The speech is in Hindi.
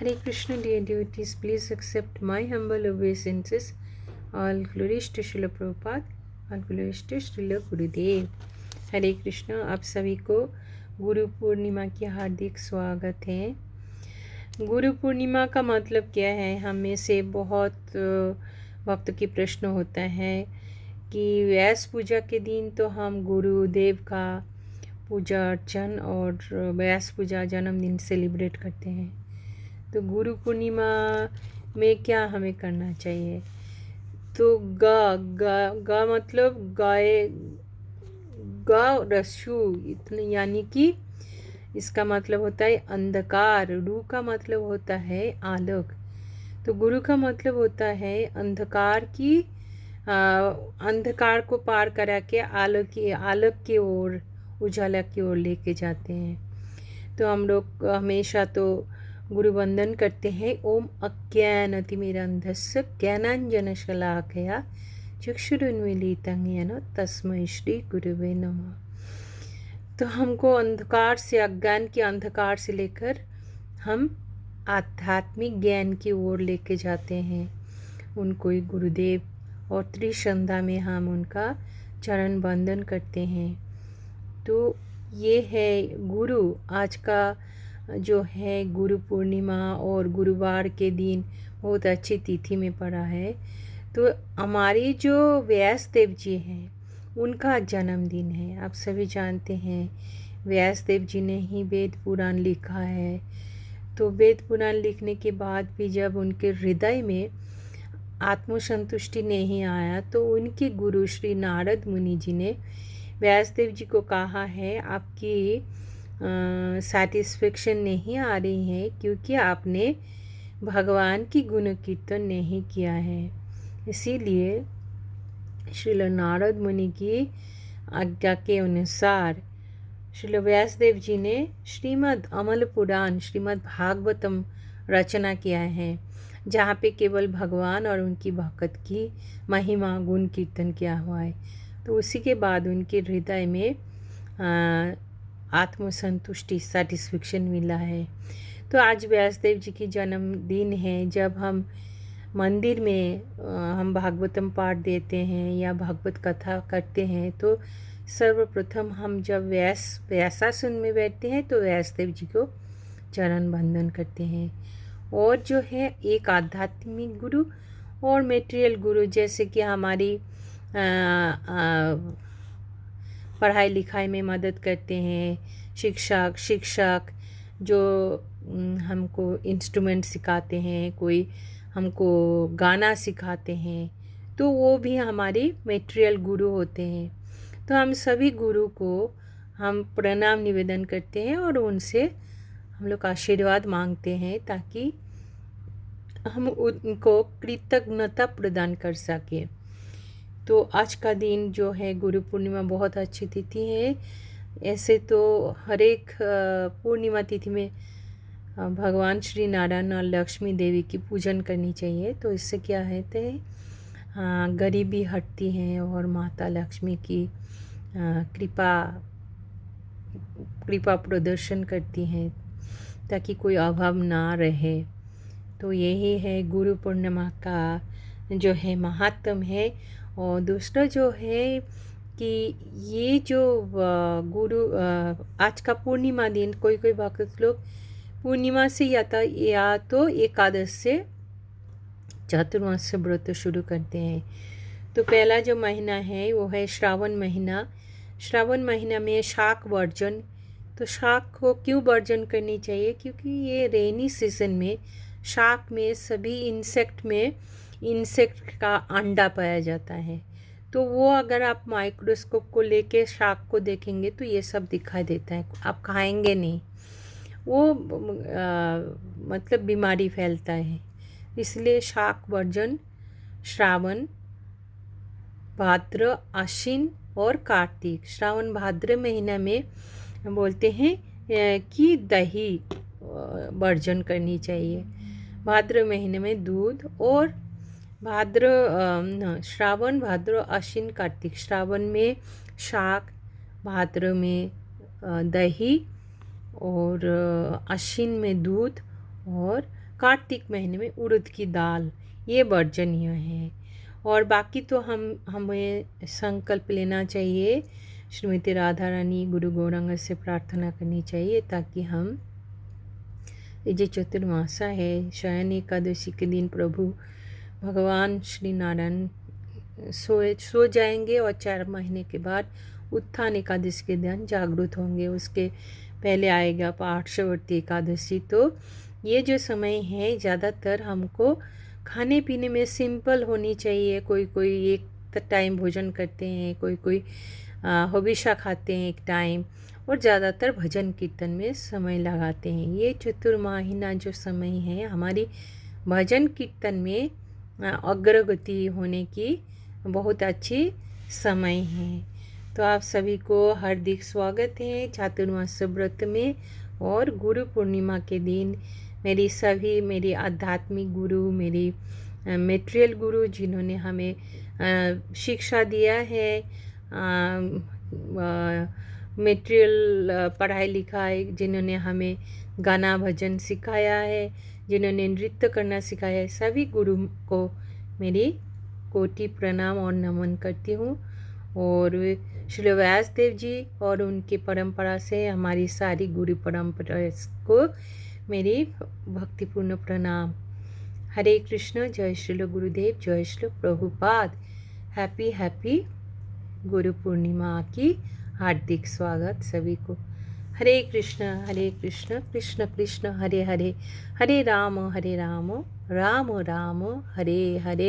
Hare Krishna, dear devotees, please accept my humble obeisances. All glories to Srila Prabhupada, all glories to Srila Gurudev. हरे कृष्णा। आप सभी को गुरु पूर्णिमा की हार्दिक स्वागत है। गुरु पूर्णिमा का मतलब क्या है? हम में से बहुत भक्त की प्रश्न होता है कि व्यास पूजा के दिन तो हम गुरुदेव का पूजा अर्चन और व्यास पूजा जन्मदिन सेलिब्रेट करते हैं, तो गुरु पूर्णिमा में क्या हमें करना चाहिए? तो गा मतलब गाय, गा रस्यु इतने, यानी कि इसका मतलब होता है अंधकार। रू का मतलब होता है आलोक। तो गुरु का मतलब होता है अंधकार की अंधकार को पार करा के आलोक की ओर, उजाला की ओर लेके जाते हैं। तो हम लोग हमेशा तो गुरु वंदन करते हैं। ओम अज्ञानतिमिरन्धस्य ज्ञानांजनशलाकया चक्षुरुन्मीलितं येन तस्मै श्री गुरुवे नमः। तो हमको अंधकार से, अज्ञान के अंधकार से लेकर हम आध्यात्मिक ज्ञान की ओर लेके जाते हैं उनको ही गुरुदेव, और त्रिसंध्या में हम उनका चरण वंदन करते हैं। तो ये है गुरु। आज का जो है गुरु पूर्णिमा और गुरुवार के दिन बहुत अच्छी तिथि में पड़ा है। तो हमारी जो व्यास देव जी हैं उनका जन्मदिन है। आप सभी जानते हैं व्यास देव जी ने ही वेद पुराण लिखा है। तो वेद पुराण लिखने के बाद भी जब उनके हृदय में आत्मसंतुष्टि नहीं आया तो उनके गुरु श्री नारद मुनि जी ने व्यासदेव जी को कहा है, आपकी सेटिस्फेक्शन नहीं आ रही है क्योंकि आपने भगवान की गुण कीर्तन नहीं किया है। इसीलिए श्रील नारद मुनि की आज्ञा के अनुसार श्रील व्यासदेव जी ने श्रीमद् अमल पुराण, श्रीमद् भागवतम रचना किया है, जहाँ पे केवल भगवान और उनकी भक्त की महिमा गुण कीर्तन किया हुआ है। तो उसी के बाद उनके हृदय में आत्मसंतुष्टि, सेटिस्फेक्शन मिला है। तो आज व्यासदेव जी की जन्मदिन है। जब हम मंदिर में हम भागवतम पाठ देते हैं या भागवत कथा करते हैं तो सर्वप्रथम हम जब व्यासासन में बैठते हैं तो व्यासदेव जी को चरण वंदन करते हैं। और जो है एक आध्यात्मिक गुरु और मेटेरियल गुरु, जैसे कि हमारी पढ़ाई लिखाई में मदद करते हैं, शिक्षक जो हमको इंस्ट्रूमेंट सिखाते हैं, कोई हमको गाना सिखाते हैं, तो वो भी हमारे मेटेरियल गुरु होते हैं। तो हम सभी गुरु को हम प्रणाम निवेदन करते हैं और उनसे हम लोग आशीर्वाद मांगते हैं ताकि हम उनको कृतज्ञता प्रदान कर सकें। तो आज का दिन जो है गुरु पूर्णिमा बहुत अच्छी तिथि है। ऐसे तो हर एक पूर्णिमा तिथि में भगवान श्री नारायण और लक्ष्मी देवी की पूजन करनी चाहिए। तो इससे क्या है तो गरीबी हटती है और माता लक्ष्मी की कृपा प्रदर्शन करती हैं ताकि कोई अभाव ना रहे। तो यही है गुरु पूर्णिमा का जो है महात्म है। और दूसरा जो है कि ये जो गुरु आज का पूर्णिमा दिन, कोई भक्त लोग पूर्णिमा से या तो एकादश से चातुर्मास व्रत शुरू करते हैं। तो पहला जो महीना है वो है श्रावण महीना। श्रावण महीना में शाक वर्जन। तो शाक को क्यों वर्जन करनी चाहिए? क्योंकि ये रेनी सीजन में शाक में सभी इंसेक्ट का अंडा पाया जाता है। तो वो अगर आप माइक्रोस्कोप को लेके शाक को देखेंगे तो ये सब दिखाई देता है, आप खाएंगे नहीं, वो मतलब बीमारी फैलता है। इसलिए शाक वर्जन श्रावण, भाद्र, आश्विन और कार्तिक। श्रावण भाद्र महीना में बोलते हैं कि दही वर्जन करनी चाहिए। भाद्र महीने में दूध, और श्रावण, भाद्र, आश्विन, कार्तिक। श्रावण में शाक, भाद्र में दही, और आश्विन में दूध, और कार्तिक महीने में उड़द की दाल, ये वर्जनीय है। और बाकी तो हमें संकल्प लेना चाहिए, श्रीमती राधा रानी गुरु गौरांग से प्रार्थना करनी चाहिए ताकि हम ये जो चतुर्मासा है, शयन एकादशी के दिन प्रभु भगवान श्री नारायण सो जाएंगे और 4 महीने के बाद उत्थान एकादशी के दिन जागृत होंगे। उसके पहले आएगा पार्श्ववर्ती एकादशी। तो ये जो समय है ज़्यादातर हमको खाने पीने में सिंपल होनी चाहिए। कोई कोई एक टाइम भोजन करते हैं, कोई कोई हमेशा खाते हैं एक टाइम, और ज़्यादातर भजन कीर्तन में समय लगाते हैं। ये चतुर्माहीना जो समय है हमारी भजन कीर्तन में अग्रगति होने की बहुत अच्छी समय है। तो आप सभी को हार्दिक स्वागत है चातुर्मास व्रत में। और गुरु पूर्णिमा के दिन मेरी आध्यात्मिक गुरु, मेरी मेटेरियल गुरु जिन्होंने हमें शिक्षा दिया है, मेटेरियल पढ़ाई लिखाई, जिन्होंने हमें गाना भजन सिखाया है, जिन्होंने नृत्य करना सिखाया है, सभी गुरु को मेरी कोटि प्रणाम और नमन करती हूँ। और श्री व्यासदेव जी और उनकी परंपरा से हमारी सारी गुरु परंपरा को मेरी भक्तिपूर्ण प्रणाम। हरे कृष्ण। जय श्री गुरुदेव, जय श्री प्रभुपाद। हैप्पी गुरु पूर्णिमा की हार्दिक स्वागत सभी को। हरे कृष्ण कृष्ण कृष्ण हरे हरे, हरे राम राम राम हरे हरे।